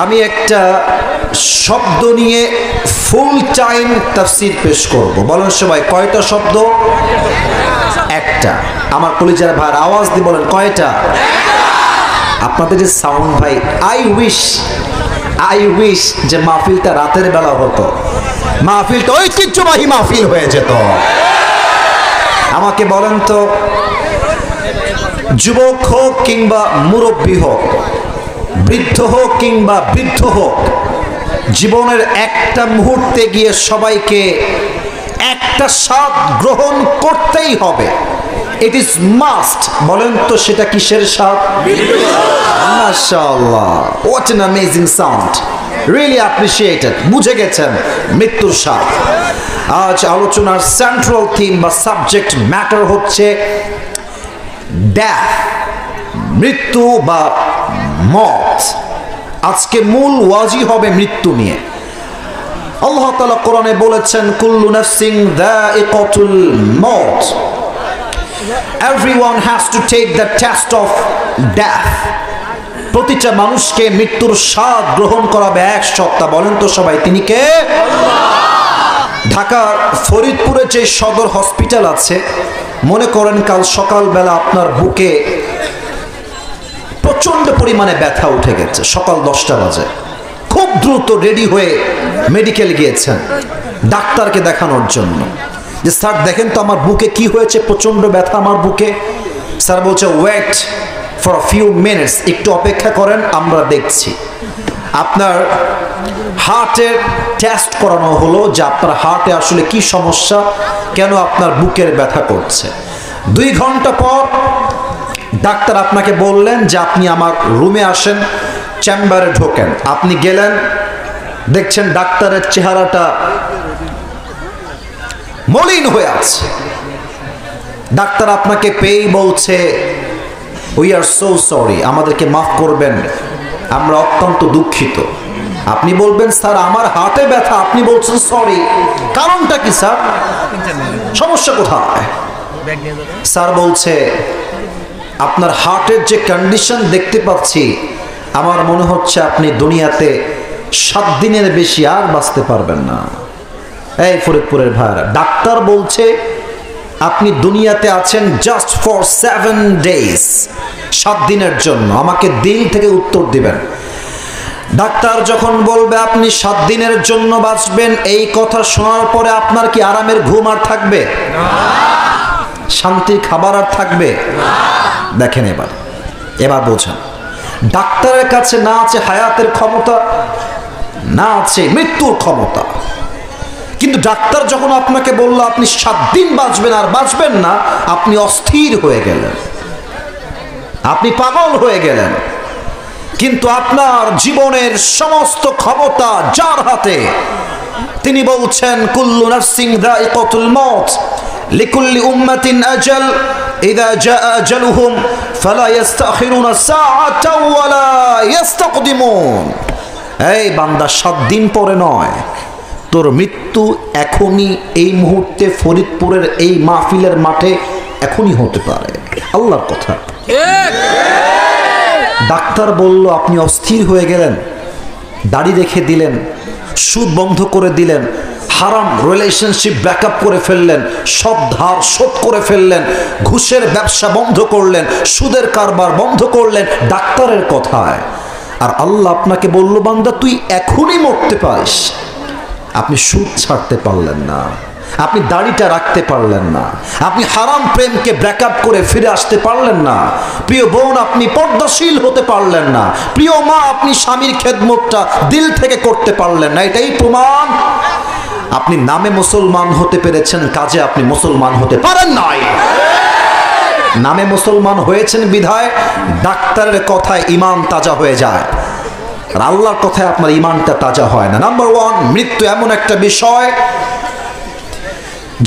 আমি একটা শব্দ নিয়ে ফুল টাইম তাফসীর পেশ করব। বলেন সবাই কয়টা শব্দ? একটা। আমার কলিজার ভাইয়ের আওয়াজ দিয়ে বলেন কয়টা? আপনাদের যে সাউন্ড ভাই, আই উইশ যে মাহফিলটা রাতের বেলা হতো, মাহফিলটা ঐতিহ্যবাহী মাহফিল হয়ে যেত। আমাকে বলেন তো, যুবক হোক কিংবা মুরব্বী হোক, বৃদ্ধ হোক কিংবা বৃদ্ধ হোক, জীবনের একটা মুহূর্তে গিয়ে সবাইকে একটা স্বাদ গ্রহণ করতেই হবে। It is must. বলেন তো সেটা কিসের স্বাদ? মাশাআল্লাহ, what an amazing sound, really appreciated. বুঝে গেছেন মৃত্যুর স্বাদ। আজ আলোচনার সেন্ট্রাল থিম বা সাবজেক্ট ম্যাটার হচ্ছে ডেথ, মৃত্যু বা মত। আজকে মূল ওয়াজি হবে মৃত্যু নিয়ে। আল্লাহ তাআলা কোরআনে বলেছেন, কুল্লু নাফসিন যায়িকাতুল মউত, everyone has to take the test of death। প্রতিটা মানুষকে মৃত্যুর স্বাদ গ্রহণ করাবে এক সত্তা। বলেন তো সবাই তিনি কে? ঢাকার ফরিদপুরে যে সদর হসপিটাল আছে, মনে করেন কাল সকালবেলা আপনার বুকে প্রচন্ড পরিমাণে ব্যথা উঠে গেছে, সকাল 10টা বাজে, খুব দ্রুত রেডি হয়ে মেডিকেল গিয়েছেন ডাক্তারকে দেখানোর জন্য, যে স্যার দেখেন তো আমার বুকে কি হয়েছে, প্রচন্ড ব্যথা আমার বুকে। স্যার বলছে wait for a few minutes, একটু অপেক্ষা করেন আমরা দেখছি। আপনার হার্টের টেস্ট করানো হলো যে আপনার হার্টে আসলে কি সমস্যা, কেন আপনার বুকের ব্যথা করছে। 2 ঘন্টা পর ডাক্তার আপনাকে বললেন যে আপনি আমার রুমে আসেন, চেম্বারে ঢোকেন। আপনি গেলেন, দেখছেন ডাক্তারের চেহারাটা মলিন হয়ে আছে। ডাক্তার আপনাকে পেয়েই বলছে উই আর সো সরি, আমাদেরকে মাফ করবেন, আমরা অত্যন্ত দুঃখিত। আপনি বলবেন স্যার আমার হার্টে ব্যথা, আপনি বলছেন সরি, কারণটা কি স্যার, সমস্যা কোথায়? স্যার বলছে আপনার হার্টের যে কন্ডিশন দেখতে পাচ্ছি, আমার মনে হচ্ছে আপনি দুনিয়াতে 7 দিনের বেশি আর বাঁচতে পারবেন না। এই ফরিদপুরের ভাইরা, ডাক্তার বলছে আপনি দুনিয়াতে আছেন জাস্ট ফর 7 ডেজ, 7 দিনের জন্য। আমাকে দিল থেকে উত্তর দিবেন। ডাক্তার যখন বলবে আপনি 7 দিনের জন্য বাঁচবেন, এই কথা শোনার পরে আপনার কি আরামের ঘুম আর থাকবে? শান্তির খাবার আর থাকবে? দেখেন এবার বোঝেন, ডাক্তারের কাছে না আছে হায়াতের ক্ষমতা, না আছে মৃত্যুর ক্ষমতা, কিন্তু ডাক্তার যখন আপনাকে বলল আপনি 7 দিন বাঁচবেন আর বাঁচবেন না, আপনি অস্থির হয়ে গেলেন, আপনি পাগল হয়ে গেলেন। কিন্তু আপনার জীবনের সমস্ত ক্ষমতা যার হাতে, তিনি বলছেন কুল্লু নাফসিন যায়িকাতুল মউত লিকুল্লি উম্মাতিন আজাল ইযা জাআ আজালুহুম ফালা ইস্তাখিরুনা সাআতাও ওয়ালা ইস্তাকদিমুন। এই বান্দা, 7 দিন পরে নয়, তোর মৃত্যু এখনই, এই মুহূর্তে ফরিদপুরের এই মাহফিলের মাঠে এখনই হতে পারে। আল্লাহর কথা। ডাক্তার বলল আপনি অস্থির হয়ে গেলেন, দাড়ি রেখে দিলেন, সুদ বন্ধ করে দিলেন, হারাম রিলেশনশিপ ব্যাকআপ করে ফেললেন, সব ধার শোধ করে ফেললেন, ঘুষের ব্যবসা বন্ধ করলেন, সুদের কারবার বন্ধ করলেন ডাক্তারের কথায়। আর আল্লাহ আপনাকে বলল বান্দা তুই এখনই মরতে পারিস। আপনি সুদ ছাড়তে পারলেন না, আপনি দাড়িটা রাখতে পারলেন না, আপনি হারাম প্রেমকে ব্রেকআপ করে ফিরে আসতে পারলেন না, প্রিয় বোন আপনি পর্দাশীল হতে পারলেন না, প্রিয় মা আপনি স্বামীর খেদমতটা দিল থেকে করতে পারলেন না। এটাই প্রমাণ আপনি নামে মুসলমান হতে পেরেছেন, কাজে আপনি মুসলমান হতে পারেন নাই। নামে মুসলমান হয়েছেন বিধায় ডাক্তারের কথায় ঈমান তাজা হয়ে যায়, আর আল্লাহর কথায় আপনার ঈমানটা তাজা হয় না। নাম্বার 1, মৃত্যু এমন একটা বিষয়,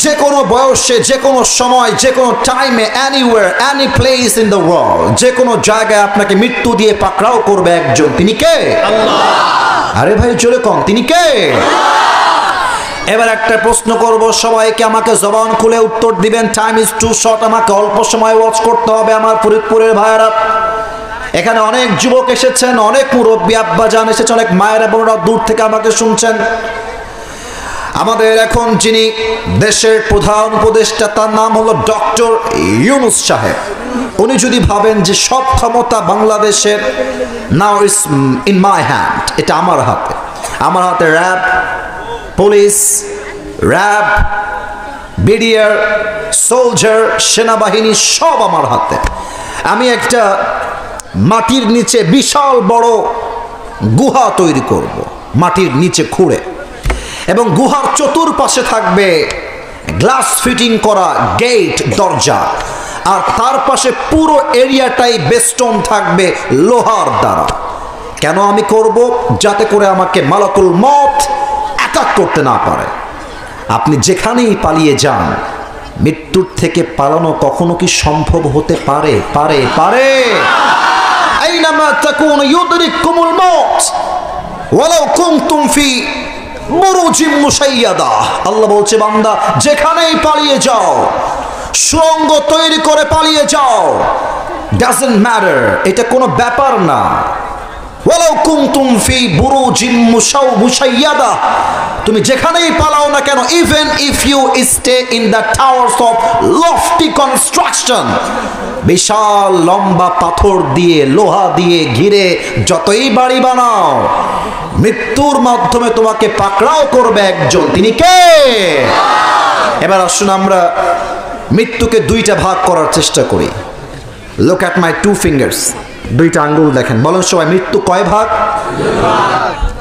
যে কোনো বয়সে, যে কোনো সময়, যে কোনো টাইমে, anywhere, any place in the world, যে কোনো জায়গায় আপনাকে মৃত্যু দিয়ে পাকড়াও করবে একজন। তিনি কে? আল্লাহ। আরে ভাই জোরে কম, তিনি কে? এবার একটা প্রশ্ন করব সবাইকে, আমাকে জবান খুলে উত্তর দিবেন। টাইম ইজ টু শর্ট, আমাকে অল্প সময় ওয়াচ করতে হবে। আমার ফরিদপুরের ভাইয়েরা, এখানে অনেক যুবক এসেছেন, অনেক মুরব্বী আব্বাজান এসেছেন, অনেক মায়েরা বোনেরা দূর থেকে আমাকে শুনছেন। আমাদের এখন যিনি দেশের প্রধান উপদেষ্টা তার নাম হলো ডক্টর ইউনূস সাহেব। উনি যদি ভাবেন যে সব ক্ষমতা বাংলাদেশের now is in my hand, এটা আমার হাতে, আমার হাতে RAB, police, RAB, BDR, soldier, সেনাবাহিনী সব আমার হাতে। আমি একটা মাটির নিচে বিশাল বড় গুহা তৈরি করব, মাটির নিচে খুঁড়ে, এবং গুহার চতুর্পাশে থাকবে গ্লাস ফিটিং করা গেট, দরজা, আর তার পাশে পুরো এরিয়াটাই বেস্টন থাকবে লোহার দ্বারা। কেন আমি করব? যাতে করে আমাকে মালাকুল মউত অ্যাটাক করতে না পারে। আপনি যেখানেই পালিয়ে যান, মৃত্যুর থেকে পালানো কখনো কি সম্ভব হতে পারে? পারে পারে আইনামা তাকুন ইউদরিকুমুল মউত ওয়ালাউ কুনতুম ফি বুরুজিম মুশাইয়াদা। আল্লাহ বলছে, বান্দা যেখানেই পালিয়ে যাও, সুড়ঙ্গ তৈরি করে পালিয়ে যাও, ডাজন্ট ম্যাটার, এটা কোনো ব্যাপার না। ওয়ালাউ কুনতুম ফি বুরুজিম মুশাইয়াদা, তুমি যেখানেই পালাও না কেন, even if you stay in the towers of lofty construction, বিশাল লম্বা পাথর দিয়ে লোহা দিয়ে ঘিরে যতই বাড়ি বানাও, মৃত্যুর মাধ্যমে তোমাকে পাকড়াও করবে একজন। তিনি কে? এবার আসুন আমরা মৃত্যুকে দুইটা ভাগ করার চেষ্টা করি। Look at my two fingers, দুইটা আঙ্গুল দেখেন। বলেন সবাই, মৃত্যু কয় ভাগ?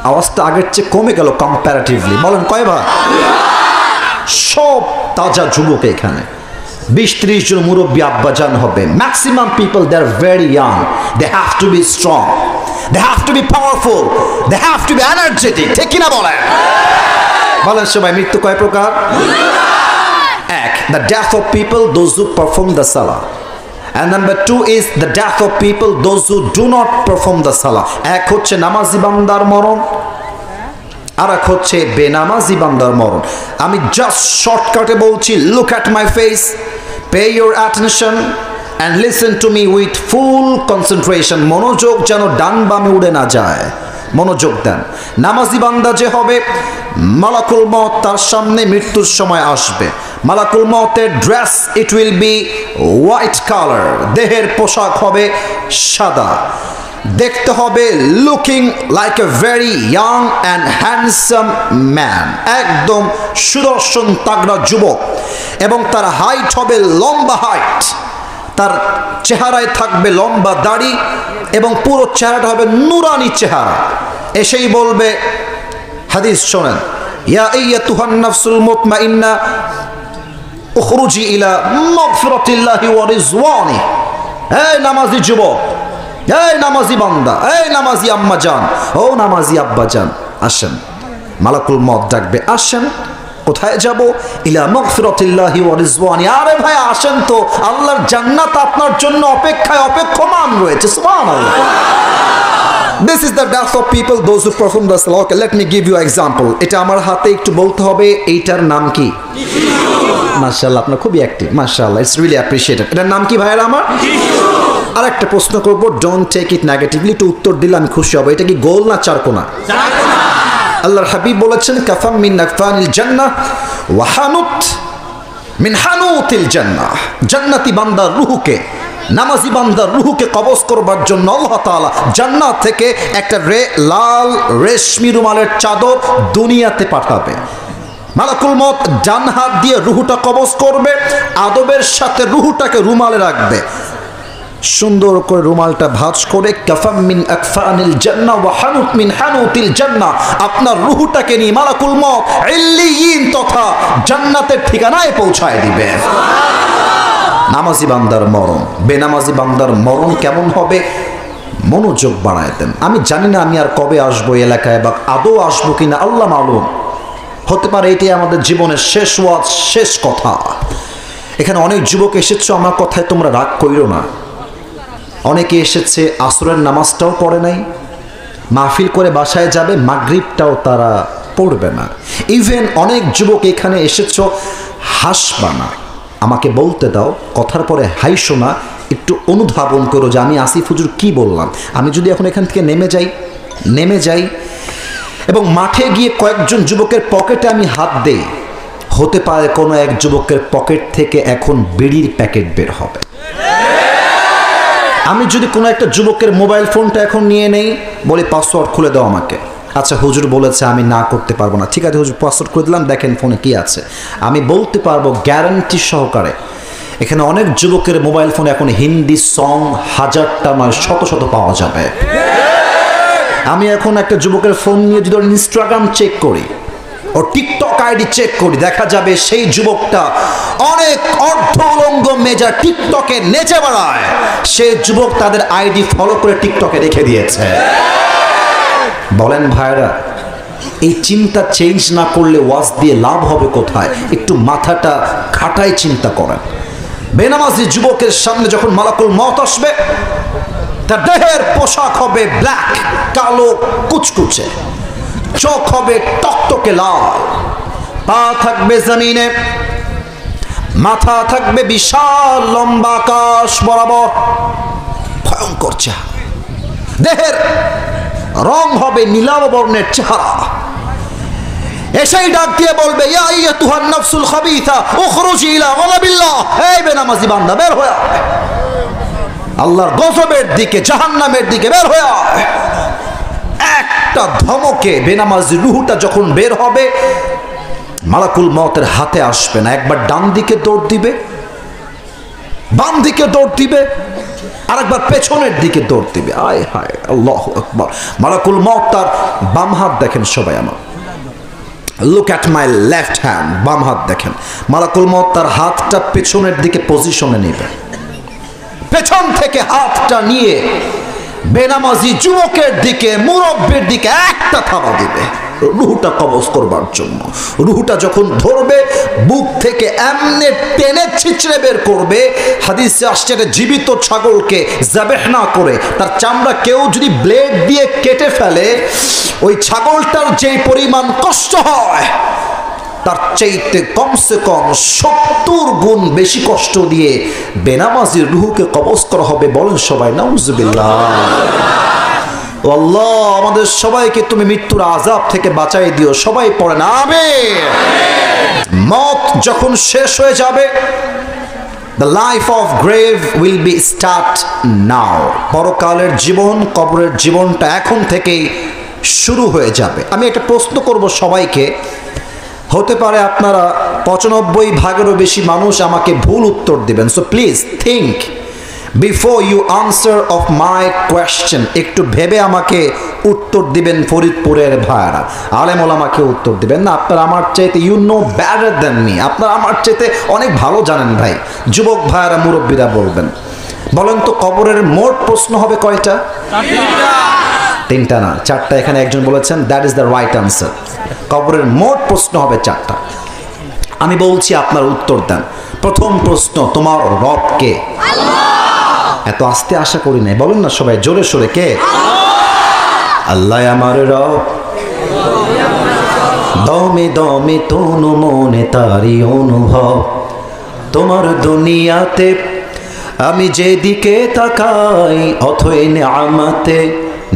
আওয়াজটা আগের চেয়ে কমে গেল কম্পারেটিভলি। বলেন কয় ভাগ? সব তাজা যুবক এখানে, 20-30 জন মুরব্বী আব্বাজান হবে। Maximum people they are very young, they have to be strong, they have to be powerful, they have to be energetic. ঠিক কিনা বলেন? বলেন সবাই, মৃত্যু কয় প্রকার? এক, the death of people, those who perform the salah. And number 2 is the death of people, those who do not perform the salah. এক হচ্ছে নামাজি বান্দার মরণ, আর এক হচ্ছে বেনামাজি বান্দার মরণ। আমি জাস্ট শর্টকাটে বলছি, look at my face, pay your attention and listen to me with full concentration. মনোযোগ যেন ডান বামে উড়ে না যায়, মনোযোগ দেন। নামাজি বান্দা যে হবে, মালাকুল মউত তার সামনে মৃত্যুর সময় আসবে। মালাকুল মউতের dress, it will be white colour, দেহের পোশাক হবে সাদা, দেখতে হবে looking like a very young and handsome man, একদম সুদর্শন তাগড়া যুবক, এবং তার হাইট হবে লম্বা হাইট, তার চেহারায় থাকবে লম্বা দাড়ি, এবং পুরো চেহারাটা হবে নুরানি চেহারা। এসেই বলবে, হাদিস শোনেন, ইয়া আইয়াতুহান নাফসুল মুতমাইন্না উখরুজি ইলা মাগফিরাতিল্লাহি ওয়া রিজওয়ানি। এই নামাজি যুবক, এই নামাজি বান্দা, এই নামাজি আম্মা জান, ও নামাজি আব্বা জান, আসেন। মালাকুল মউত ডাকবে, আসেন। কোথায় যাব? ইলা মাগফিরাতিল্লাহি ওয়া রিজওয়ানি। আরে ভাই আসেন তো, আল্লাহর জান্নাত আপনার জন্য অপেক্ষায় অপেক্ষমান রয়েছে। সুবহানাল্লাহ। This is the death of people, those who perform the salah. Okay, let me give you example. এটা আমার হাতে একটু বলতে হবে, এইটার নাম কি? মাশাআল্লাহ, আপনার খুবই অ্যাক্টিভ, মাশাআল্লাহ, ইটস রিয়েলি অ্যাপ্রিশিয়েটেড। এটার নাম কি ভাইরা আমার? আর একটা প্রশ্ন করবো, ডোন্ট টেক ইট নেগেটিভলি, একটু উত্তর দিলে আমি খুশি হব। এটা কি গোল না চারকোনা? আল্লাহর হাবিব বলেছেন, কাফাম মিন আকফানিল জান্নাহ ওয়া হানুত মিন হানুতিল জান্নাহ। জান্নাতি বান্দার রূহকে, নামাজি বান্দার রূহকে কবজ করবার জন্য আল্লাহ তাআলা জান্নাত থেকে একটা লাল রেশমি রুমালের চাদর দুনিয়াতে পাঠাবে। মালাকুল মউত ডান হাত দিয়ে রূহটা কবজ করবে, আদবের সাথে রূহটাকে রুমালে রাখবে, সুন্দর করে রুমালটা ভাঁজ করে, কাফাম মিন আকফানিল জান্নাহ ওয়া হানুত মিন হানুতিল জান্নাহ, আপনার রূহটাকে নিয়ে মালাকুল মউত ইল্লিয়িন তথা জান্নাতের ঠিকানায় পৌঁছায় দিবে। নামাজি বান্দার মরণ, বেনামাজি বান্দার মরণ কেমন হবে? মনোযোগ বাড়ায় দেন। আমি জানি না আমি আর কবে আসবো এলাকায়, বা আদৌ আসবো কিনা আল্লাহ মালুম। হতে পারে এটাই আমাদের জীবনের শেষ ওয়াজ, শেষ কথা। এখানে অনেক যুবক এসেছো, আমার কথায় তোমরা রাগ কইরো না। অনেকে এসেছে আসরের নামাজটাও পড়ে নাই, মাহফিল করে বাসায় যাবে, মাগরিবটাও তারা পড়বে না। ইভেন অনেক যুবক এখানে এসেছো, হাসবা না, আমাকে বলতে দাও, কথার পরে হাইসো না, একটু অনুধাবন করো যে আমি আসিফ হুজুর কি বললাম। আমি যদি এখন এখান থেকে নেমে যাই এবং মাঠে গিয়ে কয়েকজন যুবকের পকেটে আমি হাত দেই, হতে পারে কোনো এক যুবকের পকেট থেকে এখন বিড়ির প্যাকেট বের হবে। আমি যদি কোনো একটা যুবকের মোবাইল ফোনটা এখন নিয়ে নেই, বলি পাসওয়ার্ড খুলে দাও আমাকে, আচ্ছা হুজুর বলেছে আমি না করতে পারবো না, ঠিক আছে হুজুর পাসওয়ার্ড করে দিলাম, দেখেন ফোনে কি আছে। আমি বলতে পারবো গ্যারান্টি সহকারে এখানে অনেক যুবকের মোবাইল ফোনে এখন হিন্দি সং হাজারটা নয় শত শত পাওয়া যাবে। আমি এখন একটা যুবকের ফোন নিয়ে যদি ইনস্টাগ্রাম চেক করি, ও টিকটক আইডি চেক করি, দেখা যাবে সেই যুবকটা অনেক অর্ধ উলঙ্গ মেজা টিকটকে নেচে বেড়ায়। সে যুবক তাদের আইডি ফলো করে টিকটকে রেখে দিয়েছে। বলেন ভাইরা, এই চিন্তা চেঞ্জ না করলে ওয়াজ দিয়ে লাভ হবে কোথায়? একটু মাথাটা খাটায় চিন্তা করেন। বেনামাজি যুবকের সামনে যখন মালাকুল মওত আসবে, তার দেহের পোশাক হবে ব্ল্যাক, কালো কুচকুচে, চোখ হবে টকটকে লাল, পা থাকবে জমিনে, মাথা থাকবে বিশাল লম্বা আকাশ বরাবর, ভয়ঙ্কর চেহারা, দেহের রং হবে নীলাভ বর্ণের চেহারা। এসেই ডাক দিয়ে বলবে, ইয়া আইয়াতুহান নাফসুল খাবিথা উখরুজি ইলা গাযাবিল্লাহ, এই বেনামাজি বান্দা বের হয়ে আয়, আল্লাহর গজবের দিকে, জাহান্নামের দিকে বের হয়ে আয়। একটা ধমকে বেনামাজি রুহটা যখন বের হবে, মালাকুল মওতের হাতে আসবে না, একবার ডান দিকে দৌড় দিবে, বাম দিকে দৌড় দিবে, আরেকবার পেছনের দিকে দৌড় দিবে। আয় হায় আল্লাহু আকবার। মালাকুল মওত তার বাম হাত দেখেন সবাই আমার, look at my left hand, বাম হাত দেখেন। মালাকুল মওত তার হাতটা পেছনের দিকে পজিশনে নেবে, পেছন থেকে হাতটা নিয়ে বেনামাজি যুবকের দিকে, মুরব্বির দিকে একটা থাবা দিবে রুহটা কবজ করবার জন্য। রুহটা যখন ধরবে, বুক থেকে এমনে টেনে ছিচড়ে বের করবে। হাদিসে আসছে একটা জীবিত ছাগলকে যাবেহ না করে তার চামড়া কেউ যদি ব্লেড দিয়ে কেটে ফেলে, ওই ছাগলটার যে পরিমাণ কষ্ট হয়, তার চাইতে কমসে কম 70 গুণ বেশি কষ্ট দিয়ে বেনামাজির রুহকে কবজ করা হবে। বলেন সবাই নাউজুবিল্লাহ। আল্লাহ আমাদের সবাইকে তুমি মৃত্যুর আযাব থেকে বাঁচাই দিও। সবাই পড়েন আমিন। মত যখন শেষ হয়ে যাবে, the life of grave will be start now. পরকালের জীবন, কবরের জীবনটা এখন থেকেই শুরু হয়ে যাবে। আমি একটা প্রশ্ন করব সবাইকে, হতে পারে আপনারা 95 ভাগেরও বেশি মানুষ আমাকে ভুল উত্তর দিবেন, so please think before you answer of my question. একটু ভেবে আমাকে উত্তর দিবেন। ফরিদপুরের ভাইয়ারা, আলেম ওলামাকে উত্তর দিবেন না, আপনারা আমার চাইতে you know better than me, আপনারা আমার চাইতে অনেক ভালো জানেন ভাই। যুবক ভাইয়ারা, মুরব্বীরা বলবেন, বলেন তো কবরের মোট প্রশ্ন হবে কয়টা? 3টা না 4টা। এখানে একজন বলেছেন that is the right answer. কবরের মোট প্রশ্ন হবে 4টা। আমি বলছি, আপনার উত্তর দেন। প্রথম প্রশ্ন, তোমার রব কে? এত আস্তে আশা করি নাই, বলেন না সবাই জোরে সোরে, কে? আল্লাহ আমার রব, দমে দমে তনু মনে তারি অনুভব, তোমার দুনিয়াতে আমি যেদিকে তাকাই, অথই নিয়ামতে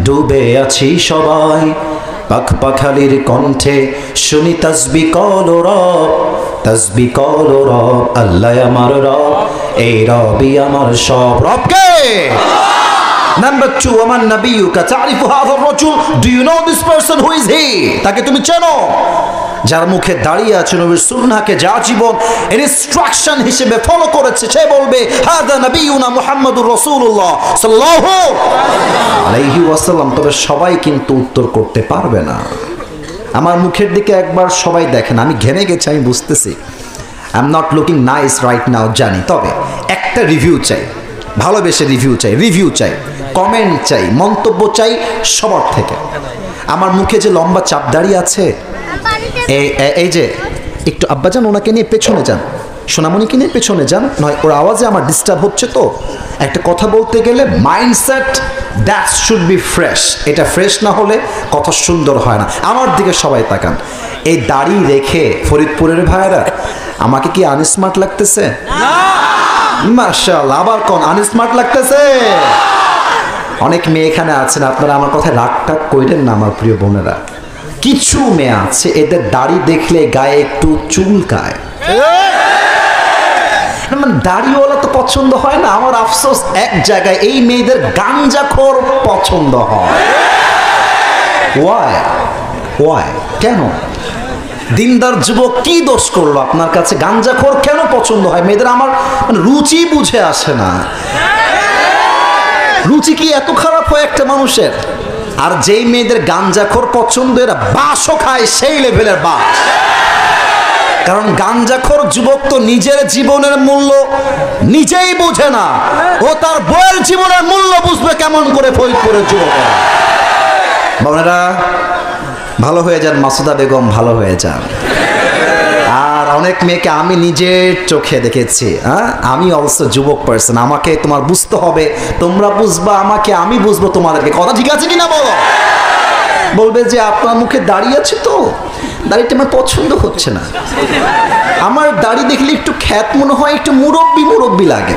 ডুবে আছি সবাই। পাখ পাখালির কণ্ঠে শুনি তাসবি কল রব, তাসবি কল রব, আল্লাহ আমার রব, এই রবই আমার সব। রব কে? নাম্বার 2, আমার নবিয়ুকা তারিফু হাযা রাজুল, do you know this person, who is he? তাকে তুমি চেনো? যার মুখে দাঁড়িয়ে আছে নবীর সুন্নাহকে যা জীবন ইনস্ট্রাকশন হিসেবে ফলো করেছে, সে বলবে হাযা নবিয়ুনা মুহাম্মাদুর রাসূলুল্লাহ সাল্লাল্লাহু আলাইহি ওয়াসাল্লাম। তবে সবাই কিন্তু উত্তর করতে পারবে না। আমার মুখের দিকে একবার সবাই দেখেন, আমি ঘেমে গেছি, আমি বুঝতেছি। I am not looking nice right now, জানি। তবে একটা রিভিউ চাই, ভালোবেসে রিভিউ চাই, কমেন্ট চাই, মন্তব্য চাই সবার থেকে। আমার মুখে যে লম্বা চাপ দাঁড়িয়ে আছে, এই যে একটু আব্বাজান ওনাকে নিয়ে পেছনে যান, সোনামণিকে নিয়ে পেছনে যান, নয় ওর আওয়াজে আমার ডিস্টার্ব হচ্ছে। তো একটা কথা বলতে গেলে mindset that should be fresh. এটা ফ্রেশ না হলে কথা সুন্দর হয় না। আমার দিকে সবাই তাকান। এই দাড়ি রেখে ফরিদপুরের ভাইয়েরা আমাকে কি আনস্মার্ট লাগতেছে? মাশাআল্লাহ, আবার কোন আনস্মার্ট লাগতেছে। অনেক মেয়ে এখানে আছেন, আপনারা আমার কথায় রাগ টাগ কইলেন না আমার প্রিয় বোনেরা। কিছু মেয়ে আছে এদের দাড়ি দেখলে গায়ে একটু চুলকায়, মানে দাড়িওয়ালা তো পছন্দ হয় না। আমার আফসোস এক জায়গায়, এই মেয়েদের গাঞ্জাখোর পছন্দ হয়। ওয়াই কেন? দিনদার যুবক কি দোষ করলো আপনার কাছে? গাঞ্জাখোর কেন পছন্দ হয় মেয়েদের? আমার মানে রুচি বুঝে আসে না। রুচি কি এত খারাপ হয় একটা মানুষের? আর যেই মেয়েদের গাঞ্জাখোর পছন্দ, এরা বাসও খায় সেই লেভেলের বাস। কারণ গাঞ্জাখোর যুবক তো নিজের জীবনের মূল্য নিজেই বোঝে না, ও তার বউয়ের জীবনের মূল্য বুঝবে কেমন করে? ফরিদপুরের যুবকেরা, বোনেরা ভালো হয়ে যান, মাসুদা বেগম ভালো হয়ে যান। আর অনেক মেয়েকে আমি নিজের চোখে দেখেছি। আমি অলসো যুবক পার্সন, আমাকে তোমার বুঝতে হবে, তোমরা বুঝবা আমাকে, আমি বুঝবো তোমাদেরকে। কথা ঠিক আছে কিনা বলো? বলবে যে আপনার মুখে দাড়ি আছে তো, দাড়িটা আমার পছন্দ হচ্ছে না, আমার দাড়ি দেখলে একটু খ্যাত মনে হয়, একটু মুরব্বি লাগে।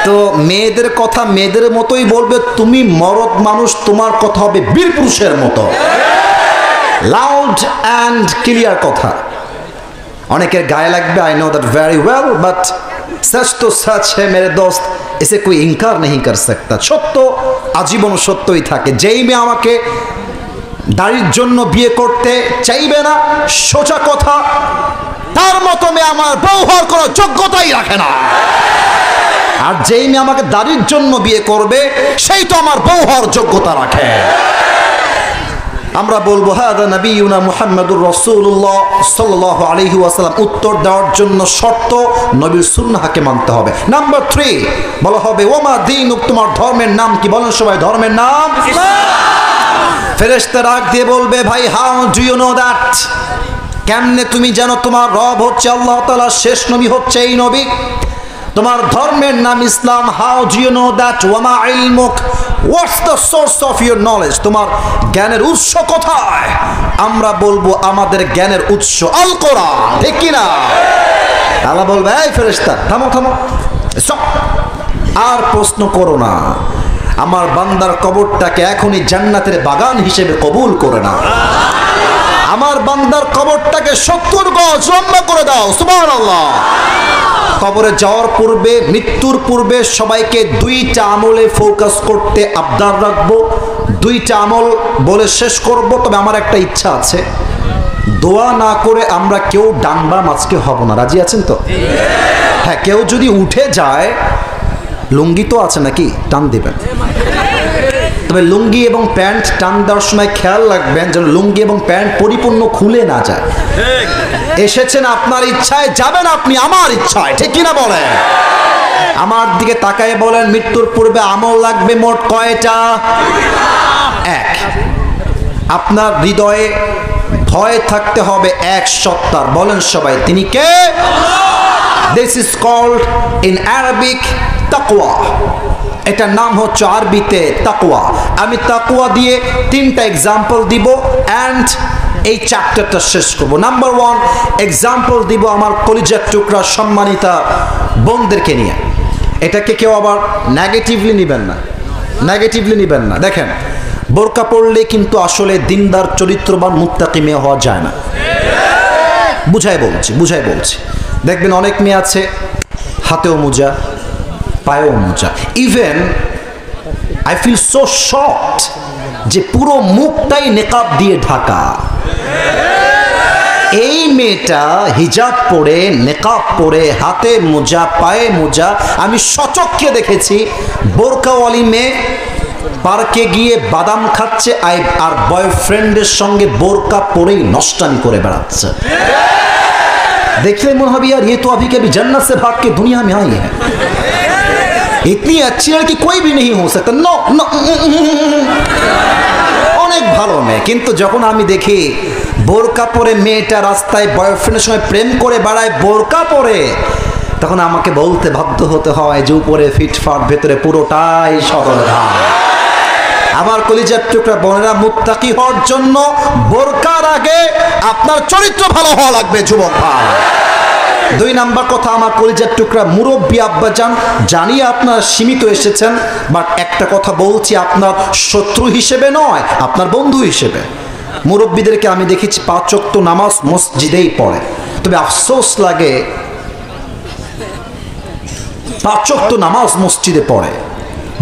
তো মেয়েদের কথা মেয়েদের মতোই বলবে, তুমি মরদ মানুষ, তোমার কথা হবে বীর পুরুষের মতো, লাউড অ্যান্ড ক্লিয়ার কথা। অনেকের গায়ে লাগবে, I know that very well, but सच तो सच है मेरे दोस्त, इसे कोई इनकार नहीं कर सकता। সত্য আজীবন সত্যই থাকে। যেই মেয়ে আমাকে দাড়ির জন্য বিয়ে করতে চাইবে না, সোজা কথা, তার মতো মেয়ে আমার বউ হওয়ার কোনো যোগ্যতাই রাখে না। আর যেই মেয়ে আমাকে দাড়ির জন্য বিয়ে করবে, সেই তো আমার বউ হওয়ার যোগ্যতা রাখে। আমরা বলবো হাদা নবিয়ুনা মুহাম্মাদুর রাসূলুল্লাহ সাল্লাল্লাহু আলাইহি ওয়াসাল্লাম। উত্তর দেওয়ার জন্য শর্ত, নবীর সুন্নাহকে মানতে হবে। নাম্বার 3 বলা হবে ওমা দীনুক, তোমার ধর্মের নাম কি? বলেন সবাই, ধর্মের নাম ইসলাম। ফেরেশতা রাগ দিয়ে বলবে, ভাই how do you know that? কেমনে তুমি জানো তোমার রব হচ্ছে আল্লাহ তাআলা, শেষ নবী হচ্ছে এই নবী? তোমার ধর্মের নাম ইসলাম, how do you know that? ওয়ামা ইলমুক, what's the source of your knowledge? তোমার জ্ঞানের উৎস কোথায়? আমরা বলবো আমাদের জ্ঞানের উৎস আল কোরআন, ঠিক কিনা? আল্লাহ বলবে, এই ফেরেশতা থামো থামো, আর প্রশ্ন করো না, আমার বান্দার কবরটাকে এখনই জান্নাতের বাগান হিসেবে কবুল করে না, আমার বান্দার কবরটাকে 70 গজ লম্বা করে দাও, সুবহানাল্লাহ। কবরে যাওয়ার পূর্বে, মৃত্যুর পূর্বে সবাইকে 2টা আমলে ফোকাস করতে আবদার রাখবো। 2টা আমল বলে শেষ করব। তবে আমার একটা ইচ্ছা আছে, দোয়া না করে আমরা কেউ ডান বাম আজকে হব না। রাজি আছেন তো? হ্যাঁ, কেউ যদি উঠে যায়, লুঙ্গি তো আছে নাকি, টান দিবেন। তবে লুঙ্গি এবং প্যান্ট টান দেওয়ার সময় খেয়াল রাখবেন যেন লুঙ্গি এবং প্যান্ট পরিপূর্ণ খুলে না যায়। এসেছেন আপনার ইচ্ছায়, যাবেন আপনি আমার ইচ্ছায়, ঠিক কিনা বলেন? আমার দিকে তাকায় বলেন, মৃত্যুর পূর্বে আমল লাগবে মোট কয়টা? 1। আপনার হৃদয়ে ভয় থাকতে হবে এক সত্তার। বলেন সবাই, তিনি কে? This is called in Arabic তাকওয়া। এটার নাম হচ্ছে আরবিতে তাকওয়া। আমি তাকওয়া দিয়ে 3টা এক্সাম্পল দিব অ্যান্ড এই চ্যাপ্টারটা শেষ করব। নাম্বার 1 এক্সাম্পল দিব আমার কলিজার টুকরা সম্মানিতা বোনদেরকে নিয়ে। এটাকে কেউ আবার নেগেটিভলি নেবেন না, নেগেটিভলি নেবেন না। দেখেন, বোরকা পড়লে কিন্তু আসলে দিনদার চরিত্রবান মুত্তাকি মেয়ে হওয়া যায় না। বুঝাই বলছি। দেখবেন অনেক মেয়ে আছে হাতেও মোজা, পায়েও মোজা, even I feel so shocked যে পুরো মুখটাই নেকাব দিয়ে ঢাকা। এই মেয়েটা হিজাব পরে, নেকাব পরে, হাতে মোজা, পায়ে মোজা, আমি সচক্ষে দেখেছি। বোরকাওয়ালি মেয়ে পার্কে গিয়ে বাদাম খাচ্ছে আর বয়ফ্রেন্ডের সঙ্গে বোরকা পরেই নষ্টামি করে বেড়াচ্ছে। देखने में भी यार ये तो अभी के भी जन्नत से भाग के दुनिया में आई है, इतनी अच्छी लड़की कोई भी नहीं हो सकता। नो नो, অনেক ভালো মেয়ে। কিন্তু যখন আমি দেখি বোরকা পরে মেয়েটা রাস্তায় বয়ফ্রেন্ডের সঙ্গে প্রেম করে বেড়ায় বোরকা পরে, তখন আমাকে বলতে বাধ্য হতে হয় যে উপরে ফিটফাট, ভেতরে পুরোটাই সরল ঘাম। আমার কলিজার টুকরা বোনেরা, মুত্তাকি হওয়ার জন্য বোরকার আগে আপনার চরিত্র ভালো হওয়া লাগবে যুবক ভাই। দুই নাম্বার কথা, আমার কলিজার টুকরা মুরব্বী আব্বাজান, জানি আপনারা সীমিত এসেছেন, বাট একটা কথা বলছি, আপনার শত্রু হিসেবে নয়, আপনার বন্ধু হিসেবে। মুরব্বীদেরকে আমি দেখেছি 5 ওয়াক্ত নামাজ মসজিদেই পড়ে, তবে আফসোস লাগে 5 ওয়াক্ত নামাজ মসজিদে পড়ে,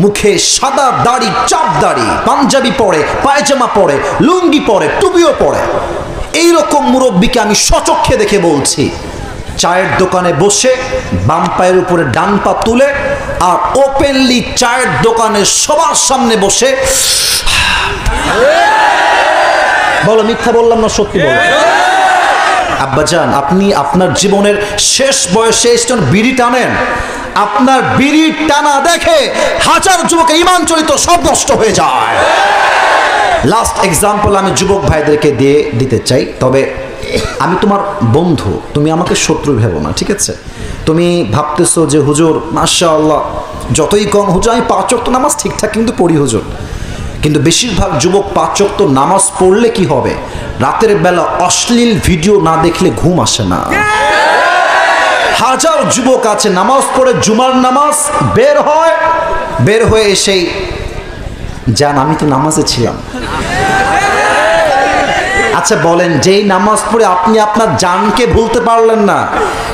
মুখে সাদা দাড়ি, চাপ দাড়ি, পাঞ্জাবি পরে, পায়জামা পরে, লুঙ্গি পরে, টুপিও পরে। এইরকম মুরব্বীকে আমি সচক্ষে দেখে বলছি, চায়ের দোকানে বসে বাম পায়ের উপরে ডান পা তুলে আর ওপেনলি চায়ের দোকানে সবার সামনে বসে, বলো মিথ্যা বললাম না সত্যি বললাম? আব্বাজান, আপনি আপনার জীবনের শেষ বয়সে এসে বিড়ি টানেন, আপনার বিড়ি টানা দেখে হাজার যুবকের ঈমান চরিত সব নষ্ট হয়ে যায়। লাস্ট এক্সাম্পল আমি যুবক ভাইদেরকে দিতে চাই, তবে আমি তোমার বন্ধু, তুমি আমাকে শত্রু ভেবো না, ঠিক আছে? তুমি ভাবতেছো যে হুজুর মাশাআল্লাহ যতই কম হুজুর, আমি 5 ওয়াক্ত নামাজ ঠিকঠাক কিন্তু পড়ি হুজুর, কিন্তু বেশিরভাগ যুবক 5 ওয়াক্ত নামাজ পড়লে কি হবে, রাতের বেলা অশ্লীল ভিডিও না দেখলে ঘুম আসে না। হাজার যুবক আছে নামাজ পড়ে জুমার নামাজ বের হয়ে এসেই জান আমি তো নামাজে ছিলাম। আচ্ছা বলেন, যেই নামাজ পড়ে আপনি আপনার জানকে ভুলতে পারলেন না,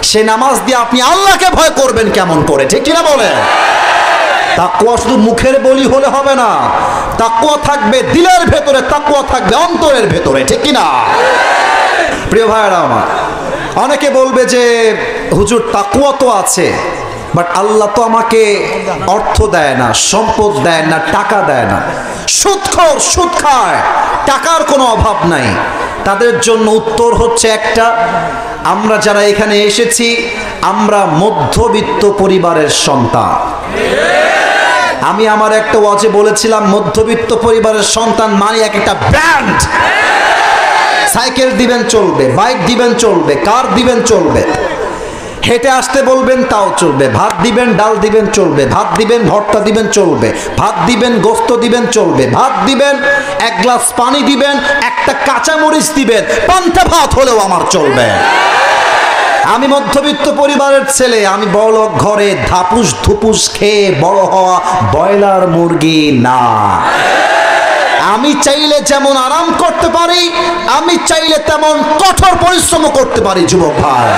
সেই নামাজ দিয়ে আপনি আল্লাহকে ভয় করবেন কেমন করে, ঠিক কিনা বলেন? তাকওয়া শুধু মুখের বলি হলে হবে না, তাকওয়া থাকবে দিলের ভেতরে, তাকওয়া থাকবে অন্তরের ভেতরে, ঠিক কিনা? প্রিয় ভাইরা আমার, অনেকে বলবে যে হুজুর তাকওয়া তো আছে, বাট আল্লাহ তো আমাকে অর্থ দেয় না, সম্পদ দেয় না, টাকা দেয় না। সুদখোর, সুদ খায়, টাকার কোনো অভাব নাই। তাদের জন্য উত্তর হচ্ছে একটা, আমরা যারা এখানে এসেছি আমরা মধ্যবিত্ত পরিবারের সন্তান। আমি আমার একটা ওয়াজে বলেছিলাম, মধ্যবিত্ত পরিবারের সন্তান মানে একটা ব্র্যান্ড। সাইকেল দিবেন চলবে, বাইক দিবেন চলবে, কার দিবেন চলবে, হেঁটে আসতে বলবেন তাও চলবে, ভাত দিবেন ডাল দিবেন চলবে, ভাত দিবেন ভর্তা দিবেন চলবে, ভাত দিবেন গোস্ত দিবেন চলবে, ভাত দিবেন 1 গ্লাস পানি দিবেন, একটা কাঁচামরিচ দিবেন, পান্তা ভাত হলেও আমার চলবে। আমি মধ্যবিত্ত পরিবারের ছেলে, আমি বড়লোক ঘরে ধাপুস ধুপুস খেয়ে বড় হওয়া ব্রয়লার মুরগি না। আমি চাইলে যেমন আরাম করতে পারি, আমি চাইলে তেমন কঠোর পরিশ্রম করতে পারি যুবক ভাই।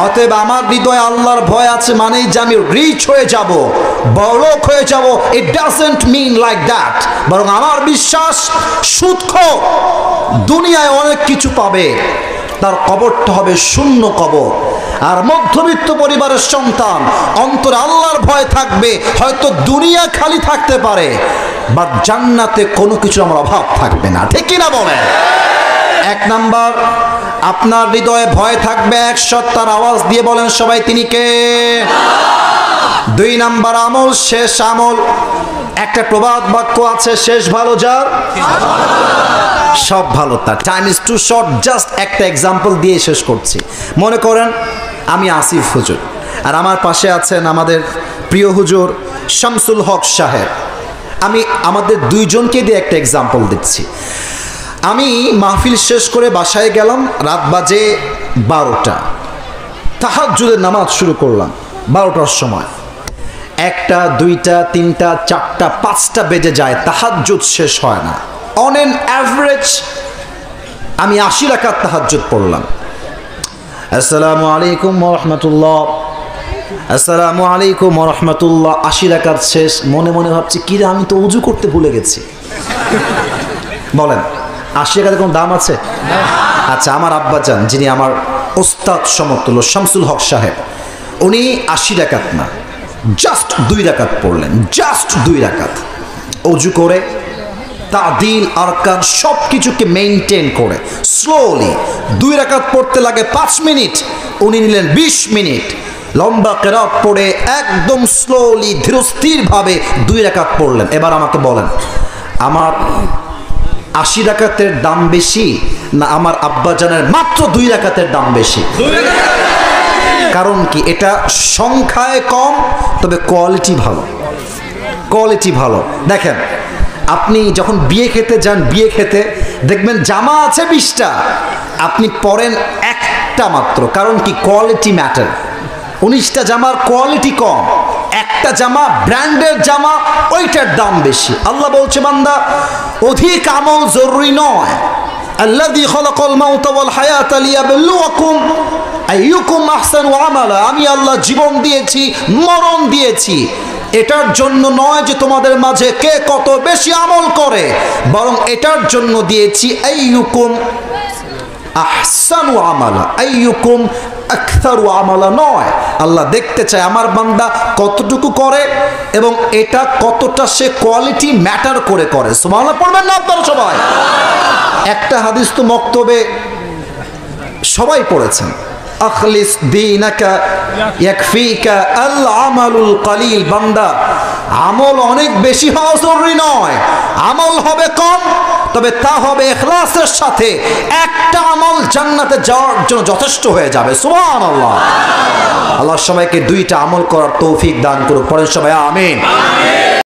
অতএব আমার হৃদয়ে আল্লাহর ভয় আছে মানেই যে আমি রিচ হয়ে যাব, বড়লোক হয়ে যাব, it doesn't mean like that. বরং আমার বিশ্বাস সুদখোর দুনিয়ায় অনেক কিছু পাবে, তার কবরটা হবে শূন্য কবর। আর মধ্যবিত্ত পরিবারের সন্তান অন্তরে আল্লাহর ভয় থাকবে, হয়তো দুনিয়া খালি থাকতে পারে, বাট জান্নাতে কোনো কিছু আমার অভাব থাকবে না, ঠিক কিনা বলেন? 1 নাম্বার, আপনার হৃদয়ে ভয় থাকবে, 1 সত্তার আওয়াজ দিয়ে বলেন সবাই তিনি কে? 2 নাম্বার আমল, শেষ আমল। একটা প্রবাদ বাক্য আছে, শেষ ভালো যার সব ভালো তার। Time is too short, just একটা এক্সাম্পল দিয়ে শেষ করছি। মনে করেন আমি আসিফ হুজুর, আর আমার পাশে আছেন আমাদের প্রিয় হুজুর শামসুল হক সাহেব। আমি আমাদের 2 জনকে দিয়ে একটা এক্সাম্পল দিচ্ছি। আমি মাহফিল শেষ করে বাসায় গেলাম, রাত বাজে 12টা, তাহাজ্জুদের নামাজ শুরু করলাম 12টার সময়। 1টা, 2টা, 3টা, 4টা, 5টা বেজে যায়, তাহাজ্জুদ শেষ হয় না। অন এন অ্যাভারেজ আমি 80 রাকাত তাহাজ্জুদ পড়লাম। আসসালামু আলাইকুম ওয়া রাহমাতুল্লাহ, আসসালামু আলাইকুম ওয়া রাহমাতুল্লাহ। 80 রাকাত শেষ, মনে মনে ভাবছি কি রে, আমি তো উজু করতে ভুলে গেছি। বলেন 80 রাকাতের কোনো দাম আছে? আচ্ছা, আমার আব্বাজান যিনি আমার ওস্তাদ সমতুল্য শামসুল হক সাহেব, উনি 80 রাকাত না, জাস্ট 2 রাকাত পড়লেন, জাস্ট 2 রাকাত। অজু করে তাদিল আরকান সব কিছুকে মেইনটেইন করে স্লোলি 2 রাকাত পড়তে লাগে 5 মিনিট, উনি নিলেন 20 মিনিট। লম্বা কেরাত পড়ে একদম স্লোলি ধীরস্থির ভাবে 2 রাকাত পড়লেন। এবার আমাকে বলেন, আমার 80 রাকাতের দাম বেশি না আমার আব্বাজানের মাত্র 2 রাকাতের দাম বেশি? কারণ কি, এটা সংখ্যায় কম তবে কোয়ালিটি ভালো, কোয়ালিটি ভালো। দেখেন, আপনি যখন বিয়ে খেতে যান, বিয়ে খেতে দেখবেন জামা আছে 20টা, আপনি পরেন 1 একটা মাত্র, কারণ কি কোয়ালিটি ম্যাটার। 19টা জামার কোয়ালিটি কম, একটা জামা ব্র্যান্ডের জামা, ওইটার দাম বেশি। আল্লাহ বলছে বান্দা অধিক আমল জরুরি নয়। আল্লাযী খালাকাল মাউতা ওয়াল হায়াতা লিয়াবলুয়াকুম আইয়ুকুম আহসানু আমালা। আমি আল্লাহ জীবন দিয়েছি, মরণ দিয়েছি, এটার জন্য নয় যে তোমাদের মাঝে কে কত বেশি আমল করে, বরং এটার জন্য দিয়েছি আইয়ুকুম আহসানু আমালা, আইয়ুকুম আকসারু আমালা নয়। আল্লাহ দেখতে চায় আমার বান্দা কতটুকু করে এবং এটা কতটা সে কোয়ালিটি ম্যাটার করে করে। সুবহানাল্লাহ পড়বেন না আপনারা সবাই? একটা হাদিস তো মক্তবে সবাই পড়েছেন, আখলিস দীনাকা ইয়াকফিকা আল আমালুল কলিল। বান্দা আমল অনেক বেশি হওয়া জরুরি নয়, আমল হবে কম, তবে তা হবে ইখলাসের সাথে। একটা আমল জান্নাতে যাওয়ার জন্য যথেষ্ট হয়ে যাবে। সুবহানাল্লাহ। আল্লাহ সবাইকে দুইটা আমল করার তৌফিক দান করুক। পড়েন সবাই আমিন।